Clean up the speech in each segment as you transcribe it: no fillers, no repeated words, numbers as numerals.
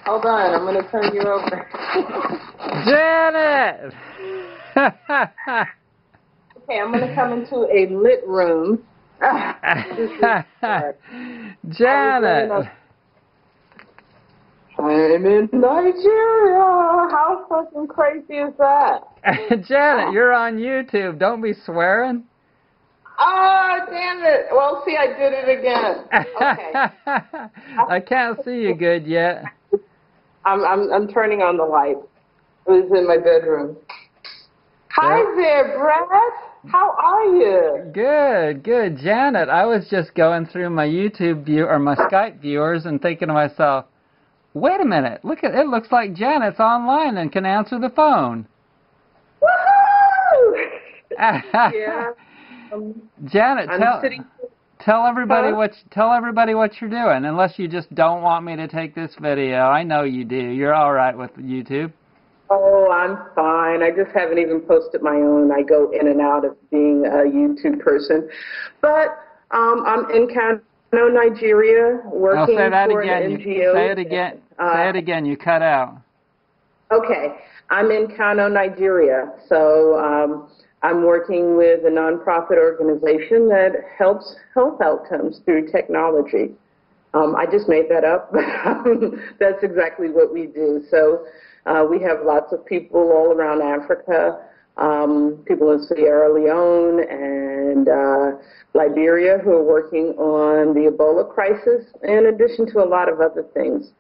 Hold on, I'm going to turn you over. Janet! Okay, I'm going to come into a lit room. Janet! I'm in Nigeria. How fucking crazy is that? Janet, you're on YouTube. Don't be swearing. Oh, damn it. Well, see, I did it again. Okay. I can't see you good yet. I'm turning on the light. It was in my bedroom. Hi there, Brad. How are you? Good, good. Janet, I was just going through my YouTube view or my Skype viewers and thinking to myself, wait a minute, look at it, looks like Janet's online and can answer the phone. Woohoo! Yeah. Janet, tell everybody what you're doing, unless you just don't want me to take this video. I know you do. You're all right with YouTube. Oh, I'm fine. I just haven't even posted my own. I go in and out of being a YouTube person. But I'm in Kano, Nigeria, working for an NGO. Say it again. Say it again. You cut out. Okay. I'm in Kano, Nigeria. So I'm working with a nonprofit organization that helps health outcomes through technology. I just made that up, but that's exactly what we do. So we have lots of people all around Africa, people in Sierra Leone and Liberia who are working on the Ebola crisis, in addition to a lot of other things.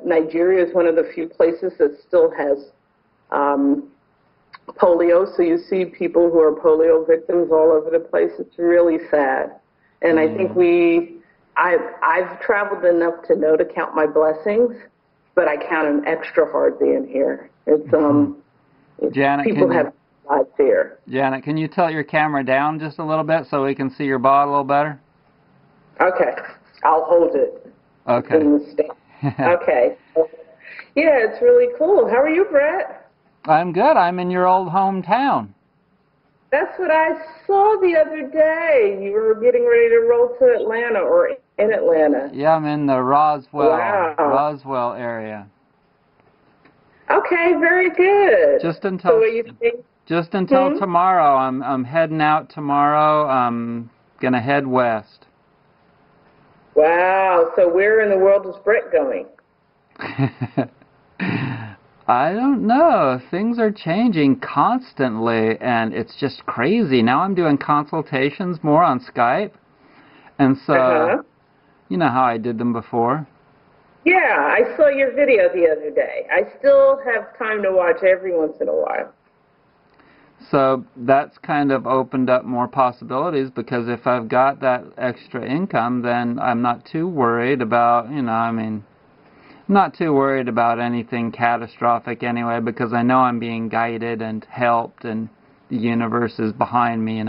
Nigeria is one of the few places that still has polio, so you see people who are polio victims all over the place. It's really sad. And I think I've traveled enough to know to count my blessings, but I count them extra hard being here. It's Janet, people have lives here. Janet, can you tilt your camera down just a little bit so we can see your body a little better? Okay, I'll hold it. Okay. Okay. Yeah, it's really cool. How are you, Brett? I'm good. I'm in your old hometown. That's what I saw the other day. You were getting ready to roll to Atlanta or in Atlanta. Yeah, I'm in the Roswell area. Okay, very good. Just until so what you think? Just until tomorrow. I'm heading out tomorrow. I'm gonna head west. Wow. So where in the world is Brett going? I don't know. Things are changing constantly, and it's just crazy. Now I'm doing consultations more on Skype, and so you know how I did them before. Yeah, I saw your video the other day. I still have time to watch every once in a while. So that's kind of opened up more possibilities, because if I've got that extra income, then I'm not too worried about, not too worried about anything catastrophic anyway, because I know I'm being guided and helped, and the universe is behind me,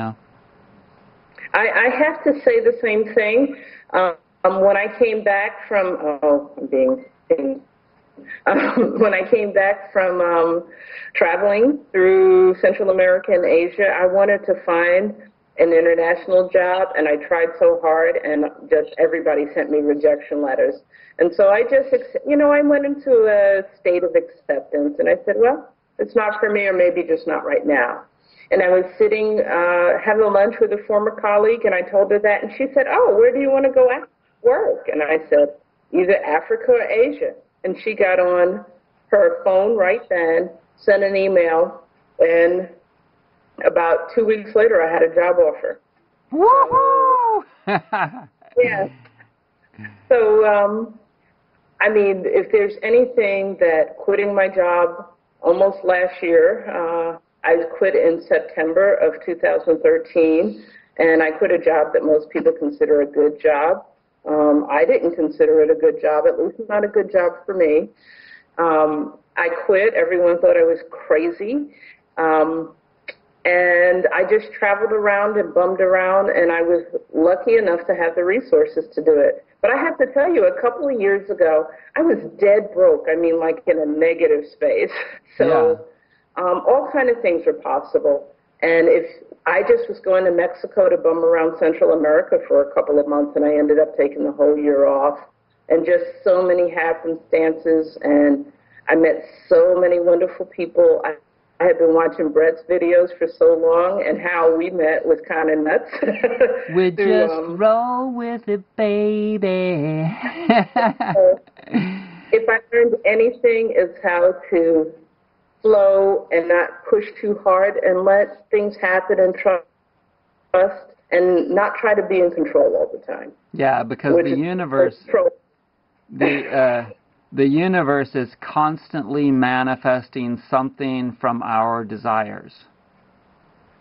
I have to say the same thing. When I came back from, when I came back from traveling through Central America and Asia, I wanted to find an international job, and I tried so hard, and just everybody sent me rejection letters. And so I just, I went into a state of acceptance, and I said, well, it's not for me, or maybe just not right now. And I was sitting, having lunch with a former colleague, and I told her that, and she said, oh, where do you want to go work? And I said, either Africa or Asia. And she got on her phone right then, sent an email, and about 2 weeks later, I had a job offer. Woohoo! Yeah. So, if there's anything that quitting my job almost last year, I quit in September of 2013, and I quit a job that most people consider a good job. I didn't consider it a good job, at least not a good job for me. I quit. Everyone thought I was crazy. And I just traveled around and bummed around, and I was lucky enough to have the resources to do it. But I have to tell you, a couple of years ago, I was dead broke. Like in a negative space. So all kind of things are possible. And if I just was going to Mexico to bum around Central America for a couple of months, and I ended up taking the whole year off. and just so many happenstances, and I met so many wonderful people. I had been watching Brett's videos for so long, and how we met was kind of nuts. We just roll with it, baby. If I learned anything, it's how to flow and not push too hard and let things happen and trust and not try to be in control all the time. Yeah, because the universe is constantly manifesting something from our desires.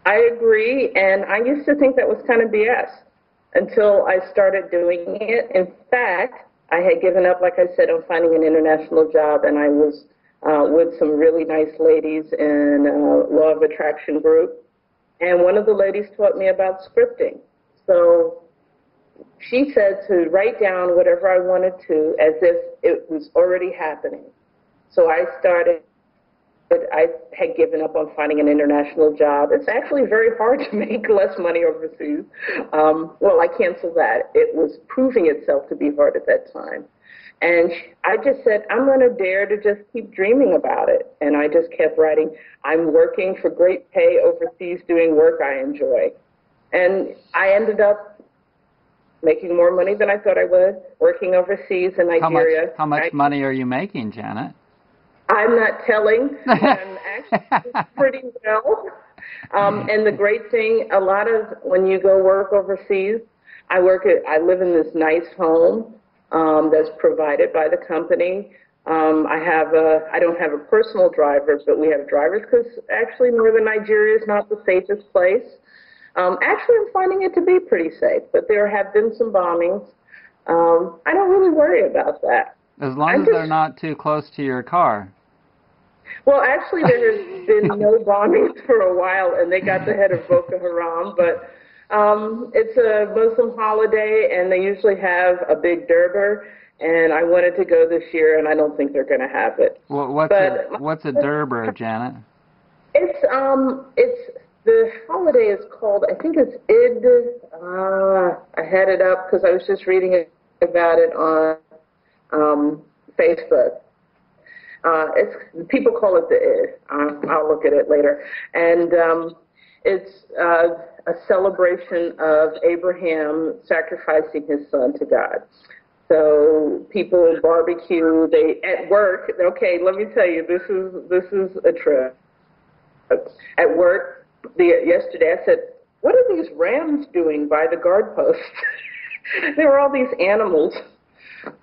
I agree, and I used to think that was kind of BS until I started doing it. In fact, I had given up, like I said, on finding an international job, and I was with some really nice ladies in a law of attraction group, and one of the ladies taught me about scripting. So she said to write down whatever I wanted to as if it was already happening. So I had given up on finding an international job. It's actually very hard to make less money overseas. Well, I canceled that. It was proving itself to be hard at that time. And I just said, I'm going to dare to just keep dreaming about it. And I just kept writing, I'm working for great pay overseas doing work I enjoy. And I ended up making more money than I thought I would, working overseas in Nigeria. How much money are you making, Janet? I'm not telling. I'm actually pretty well. And the great thing, a lot of when you go work overseas, I live in this nice home that's provided by the company. I don't have a personal driver, but we have drivers because actually northern Nigeria is not the safest place. Actually, I'm finding it to be pretty safe, but there have been some bombings. I don't really worry about that. As long as they're not too close to your car. Well, actually, there has been no bombings for a while, and they got the head of Boko Haram, but it's a Muslim holiday, and they usually have a big Durbar, and I wanted to go this year, and I don't think they're going to have it. Well, what's a Durbar, Janet? It's the holiday is called, I think it's Eid. I had it up because I was just reading about it on Facebook. People call it the Eid. I'll look at it later. And it's a celebration of Abraham sacrificing his son to God. So people barbecue. At work. Okay, let me tell you, this is a trip. At work yesterday, I said, "What are these rams doing by the guard post?" There were all these animals.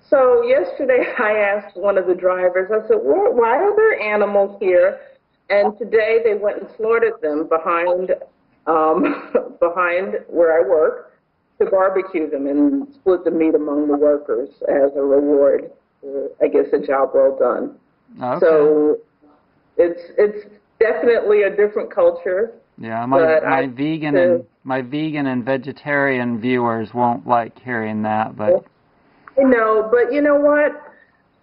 So yesterday I asked one of the drivers, I said, why are there animals here? And today they went and slaughtered them behind where I work to barbecue them and split the meat among the workers as a reward for, I guess, a job well done. Okay. So it's definitely a different culture. Yeah, my vegan and vegetarian viewers won't like hearing that, but I know, but you know what?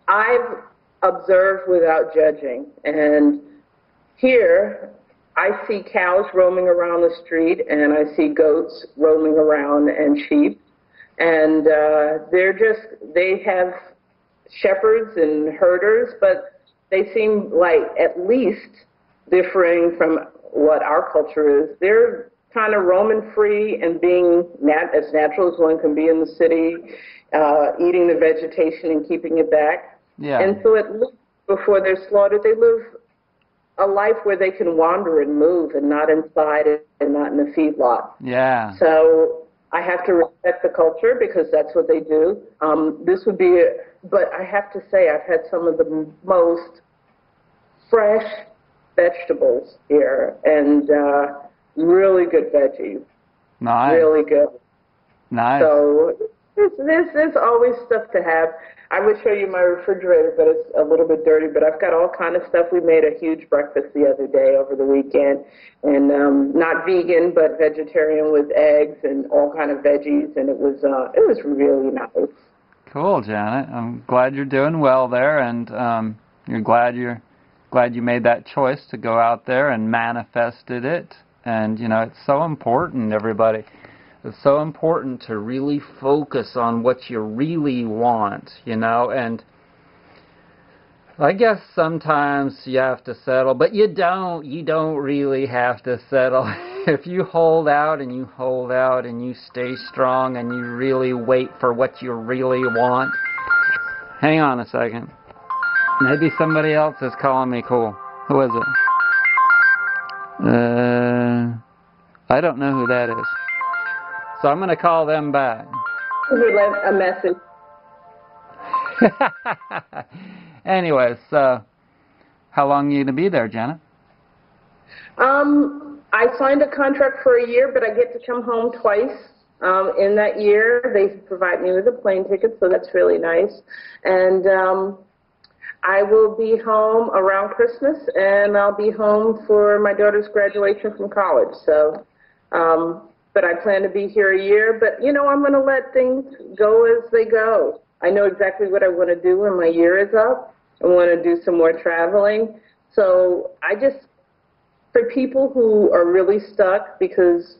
I've observed without judging, and here I see cows roaming around the street, and I see goats roaming around, and sheep, and they have shepherds and herders, but they seem like at least differing from what our culture is. They're kind of roaming free and being as natural as one can be in the city, eating the vegetation and keeping it back. Yeah. And so at least before they're slaughtered, they live a life where they can wander and move and not inside and not in a feedlot. Yeah. So I have to respect the culture because that's what they do. But I have to say I've had some of the most fresh vegetables here and really good veggies. Nice. Really good. Nice. So there's always stuff to have. I would show you my refrigerator, but it's a little bit dirty. But I've got all kind of stuff. We made a huge breakfast the other day over the weekend, and not vegan, but vegetarian with eggs and all kind of veggies, and it was really nice. Cool, Janet. I'm glad you're doing well there, and you're glad you made that choice to go out there and manifested it. And it's so important, everybody. It's so important to really focus on what you really want, and I guess sometimes you have to settle, but you don't really have to settle. If you hold out and you hold out and you stay strong and you really wait for what you really want. Hang on a second. Maybe somebody else is calling me. Cool. Who is it? I don't know who that is. So I'm going to call them back. We left a message. Anyways, how long are you going to be there, Janet? I signed a contract for a year, but I get to come home twice. In that year, they provide me with a plane ticket, so that's really nice. And I will be home around Christmas, and I'll be home for my daughter's graduation from college. So, but I plan to be here a year. But, I'm going to let things go as they go. I know exactly what I want to do when my year is up. I want to do some more traveling. So for people who are really stuck, because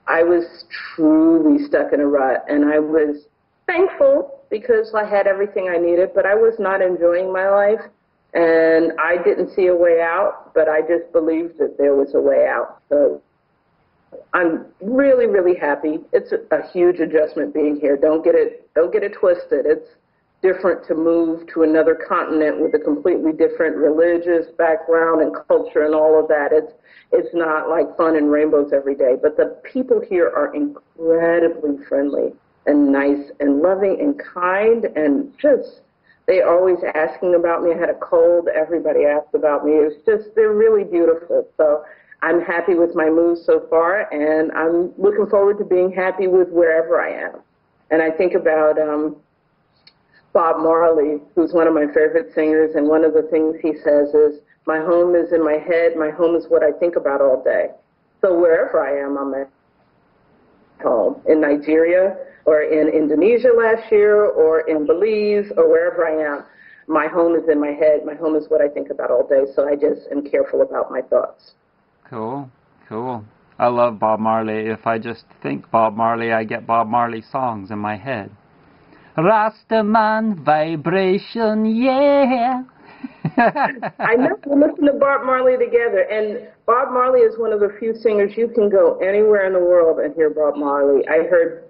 I was truly stuck in a rut, and I was thankful because I had everything I needed, but I was not enjoying my life, and I didn't see a way out, but I just believed that there was a way out. So I'm really, really happy. It's a huge adjustment being here. Don't get it twisted. It's different to move to another continent with a completely different religious background and culture and all of that. It's not like fun and rainbows every day, but the people here are incredibly friendly and nice and loving and kind, and they're always asking about me. I had a cold. Everybody asked about me. They're really beautiful. So I'm happy with my move so far, and I'm looking forward to being happy with wherever I am. And I think about Bob Marley, who's one of my favorite singers, and one of the things he says is, my home is in my head, my home is what I think about all day. So wherever I am, I'm at home. In Nigeria, or in Indonesia last year, or in Belize, or wherever I am, my home is in my head, my home is what I think about all day, so I just am careful about my thoughts. Cool. I love Bob Marley. If I just think Bob Marley, I get Bob Marley songs in my head. Rastaman vibration, yeah. I know we listen to Bob Marley together, and Bob Marley is one of the few singers you can go anywhere in the world and hear Bob Marley. I heard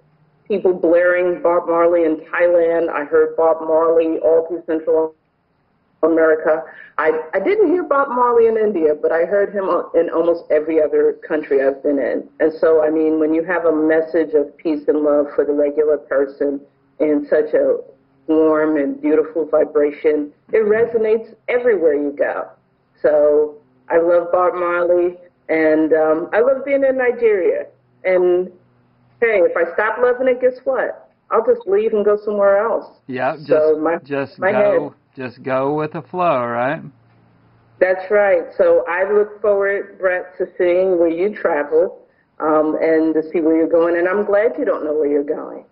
people blaring Bob Marley in Thailand. I heard Bob Marley all through Central America. I didn't hear Bob Marley in India, but I heard him in almost every other country I've been in. And so, I mean, when you have a message of peace and love for the regular person in such a warm and beautiful vibration, it resonates everywhere you go. So I love Bob Marley, and I love being in Nigeria. And hey, if I stop loving it, guess what? I'll just leave and go somewhere else. Yeah, just go with the flow, right? That's right. So I look forward, Brett, to seeing where you travel and to see where you're going. And I'm glad you don't know where you're going.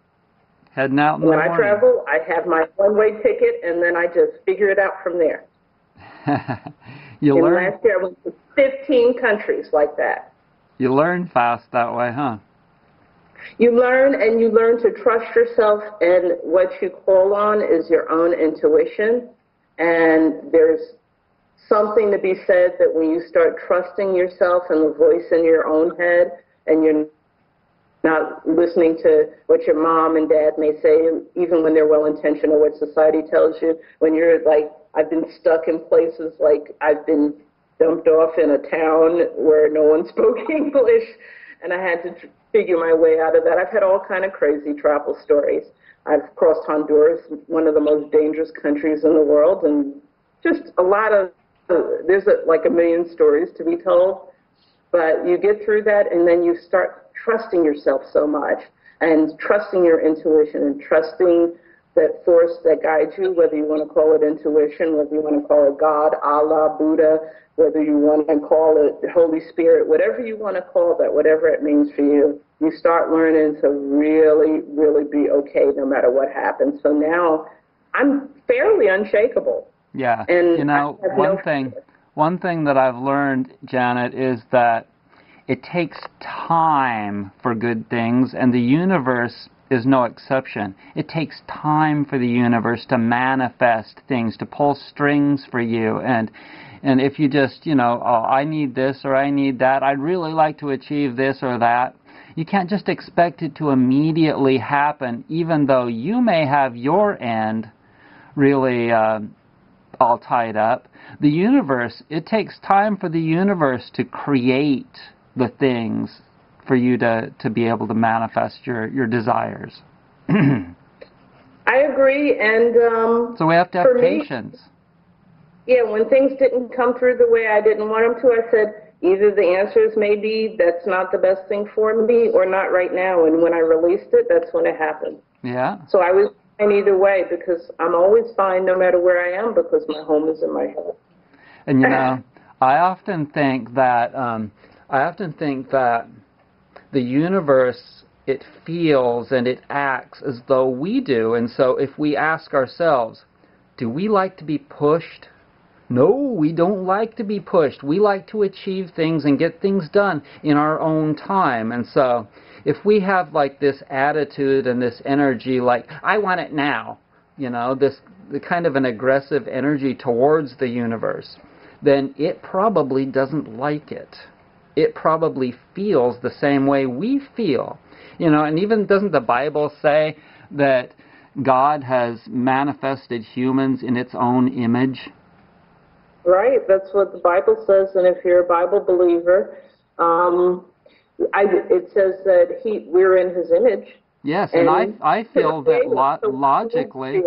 Heading out in the morning. When I travel, I have my one-way ticket, and then I just figure it out from there. Last year, I went to 15 countries like that. You learn fast that way, huh? You learn, and you learn to trust yourself, and what you call on is your own intuition. And there's something to be said that when you start trusting yourself and the voice in your own head, and you're not listening to what your mom and dad may say, even when they're well-intentioned, or what society tells you, when you're like, I've been stuck in places, like I've been dumped off in a town where no one spoke English, and I had to figure my way out of that. I've had all kind of crazy travel stories. I've crossed Honduras, one of the most dangerous countries in the world, and just a lot of, there's like a million stories to be told, but you get through that, and then you start trusting yourself so much, and trusting your intuition, and trusting that force that guides you, whether you want to call it intuition, whether you want to call it God, Allah, Buddha, whether you want to call it Holy Spirit, whatever you want to call that, whatever it means for you, you start learning to really, really be okay no matter what happens. So now I'm fairly unshakable. Yeah, and one thing that I've learned, Janet, is that it takes time for good things, and the universe is no exception. It takes time for the universe to manifest things, to pull strings for you. And if you just, oh, I need this or I need that, I'd really like to achieve this or that, you can't just expect it to immediately happen, even though you may have your end really all tied up. The universe, it takes time for the universe to create the things for you to be able to manifest your desires. I agree, and so we have to have patience. Yeah, when things didn't come through the way I didn't want them to, I said, either the answers may be that's not the best thing for me or not right now. And when I released it, that's when it happened. Yeah. So I was fine either way, because I'm always fine no matter where I am, because my home is in my head. And I often think that the universe, it feels and it acts as though we do. And so if we ask ourselves, do we like to be pushed? No, we don't like to be pushed. We like to achieve things and get things done in our own time. And so if we have like this attitude and this energy like, I want it now, this the kind of an aggressive energy towards the universe, then it probably doesn't like it. It probably feels the same way we feel. And even doesn't the Bible say that God has manifested humans in its own image? Right, that's what the Bible says, and if you're a Bible believer, it says that we're in His image. Yes, and I feel that logically,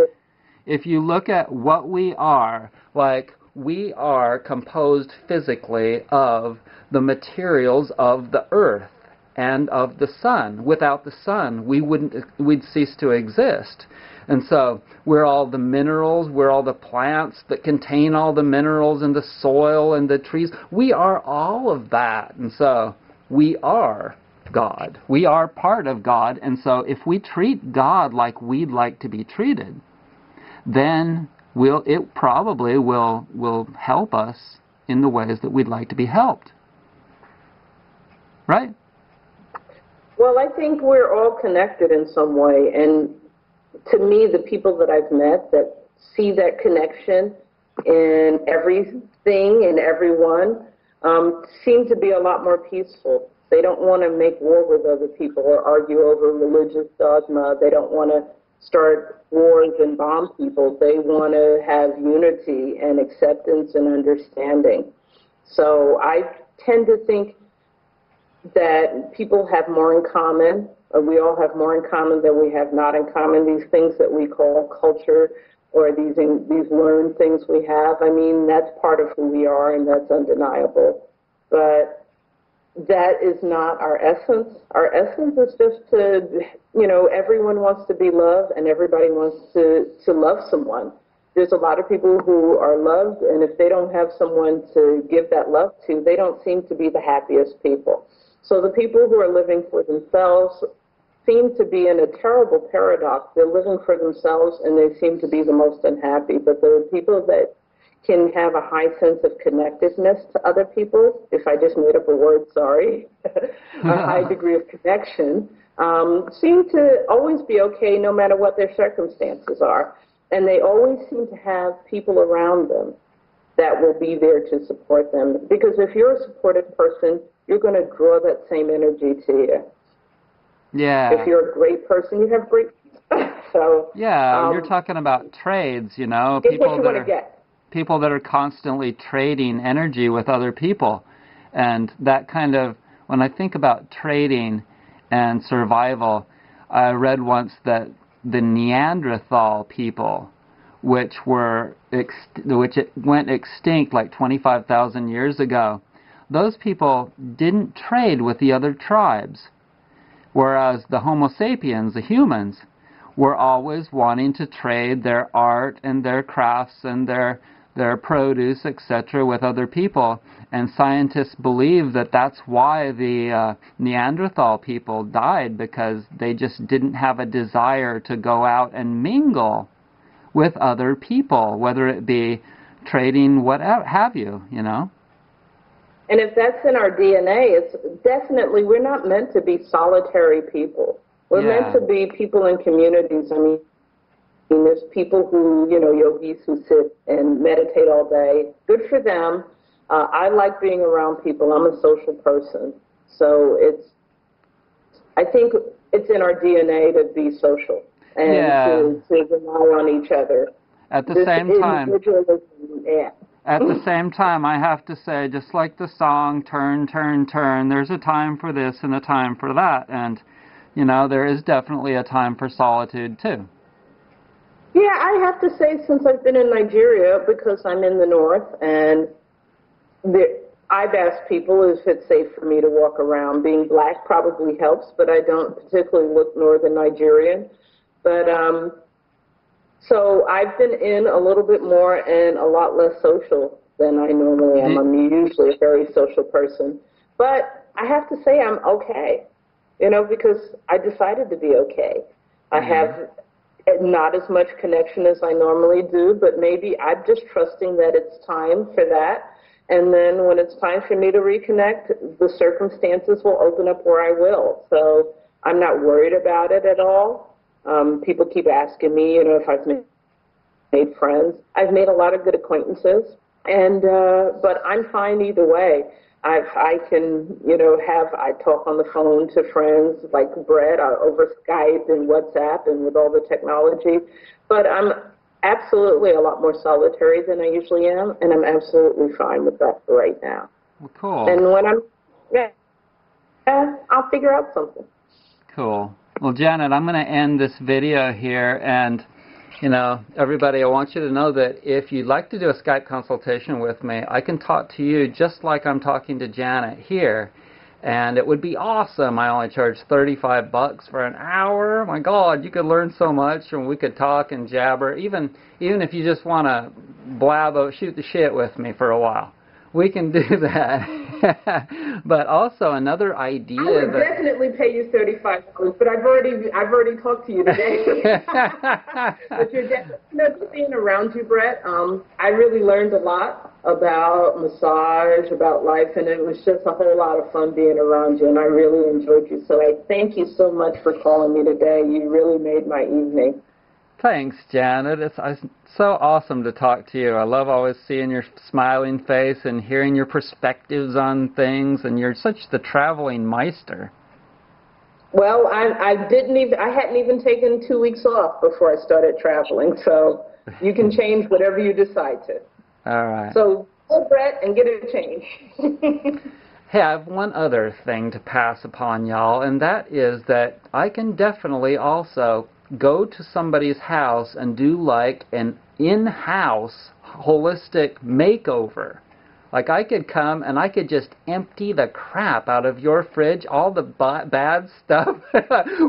if you look at what we are, like we are composed physically of the materials of the earth and of the sun. Without the sun, we'd cease to exist. And so we're all the minerals, we're all the plants that contain all the minerals and the soil and the trees. We are all of that. And so we are God. We are part of God. And so if we treat God like we'd like to be treated, then it probably will help us in the ways that we'd like to be helped. Right? Well, I think we're all connected in some way, and to me, the people that I've met that see that connection in everything and everyone seem to be a lot more peaceful. They don't want to make war with other people or argue over religious dogma. They don't want to start wars and bomb people. They want to have unity and acceptance and understanding. So I tend to think that people have more in common, or we all have more in common than we have not in common. These things that we call culture, or these learned things we have, I mean, that's part of who we are, and that's undeniable. But that is not our essence. Our essence is just to, everyone wants to be loved, and everybody wants to love someone. There's a lot of people who are loved, and if they don't have someone to give that love to, they don't seem to be the happiest people. So the people who are living for themselves seem to be in a terrible paradox. They're living for themselves, and they seem to be the most unhappy. But the people that can have a high sense of connectedness to other people, if I just made up a word, sorry, a high degree of connection, seem to always be okay no matter what their circumstances are. And they always seem to have people around them that will be there to support them. Because if you're a supportive person, you're going to draw that same energy to you. Yeah. If you're a great person, you have great people. So yeah, you're talking about trades, people that are constantly trading energy with other people. And that kind of, when I think about trading and survival, I read once that the Neanderthal people, which went extinct like 25,000 years ago, those people didn't trade with the other tribes, whereas the Homo sapiens, the humans, were always wanting to trade their art and their crafts and their produce, etc., with other people. And scientists believe that that's why the Neanderthal people died, because they just didn't have a desire to go out and mingle with other people, whether it be trading, what have you, And if that's in our DNA, it's definitely, we're not meant to be solitary people. We're meant Yeah. to be people in communities. I mean, there's people who, yogis who sit and meditate all day. Good for them. I like being around people. I'm a social person. So I think it's in our DNA to be social and Yeah. to rely on each other. At the This same time, individualism, yeah. At the same time, I have to say, just like the song, turn, turn, turn, there's a time for this and a time for that. And, there is definitely a time for solitude, too. Yeah, I have to say, since I've been in Nigeria, because I'm in the north, and I've asked people if it's safe for me to walk around. Being black probably helps, but I don't particularly look northern Nigerian. But so I've been in a little bit more and a lot less social than I normally am. I'm usually a very social person. But I have to say I'm okay, because I decided to be okay. I have not as much connection as I normally do, but maybe I'm just trusting that it's time for that. And then when it's time for me to reconnect, the circumstances will open up where I will. So I'm not worried about it at all. People keep asking me, if I've made friends. I've made a lot of good acquaintances, and but I'm fine either way. I can, I talk on the phone to friends like Brett over Skype and WhatsApp and with all the technology, but I'm absolutely a lot more solitary than I usually am, and I'm absolutely fine with that right now. Well, cool. And when I'll figure out something. Cool. Well, Janet, I'm going to end this video here, and everybody, I want you to know that if you'd like to do a Skype consultation with me, I can talk to you just like I'm talking to Janet here, and it would be awesome. I only charge $35 for an hour. My God, you could learn so much, and we could talk and jabber, even if you just want to shoot the shit with me for a while. We can do that. But also another idea I would definitely pay you $35, but I've already talked to you today. But you're just being around you, Brett. I really learned a lot about massage, about life, and it was just a whole lot of fun being around you, and I really enjoyed you. So I thank you so much for calling me today. You really made my evening. Thanks, Janet. It's so awesome to talk to you. I love always seeing your smiling face and hearing your perspectives on things, and you're such the traveling meister. Well, I hadn't even taken 2 weeks off before I started traveling, so you can change whatever you decide to. All right. So go, Brett, and get it changed. Hey, I have one other thing to pass upon y'all, and that is that I can definitely also go to somebody's house and do like an in-house holistic makeover. Like I could come and I could just empty the crap out of your fridge, all the bad stuff.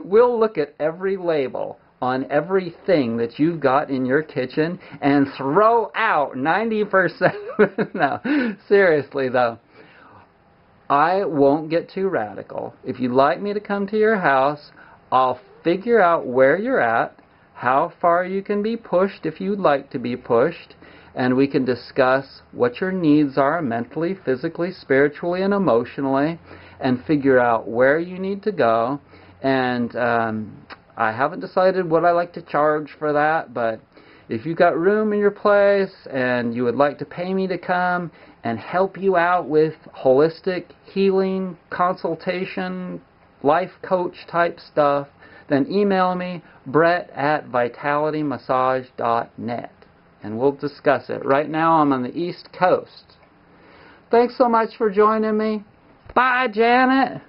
We'll look at every label on everything that you've got in your kitchen and throw out 90%. No, seriously though. I won't get too radical. If you'd like me to come to your house, I'll figure out where you're at, how far you can be pushed if you'd like to be pushed, and we can discuss what your needs are mentally, physically, spiritually, and emotionally, and figure out where you need to go. And I haven't decided what I like to charge for that, but if you've got room in your place and you would like to pay me to come and help you out with holistic healing, consultation, life coach type stuff, then email me, brett@vitalitymassage.net, and we'll discuss it. Right now I'm on the East Coast. Thanks so much for joining me. Bye, Janet.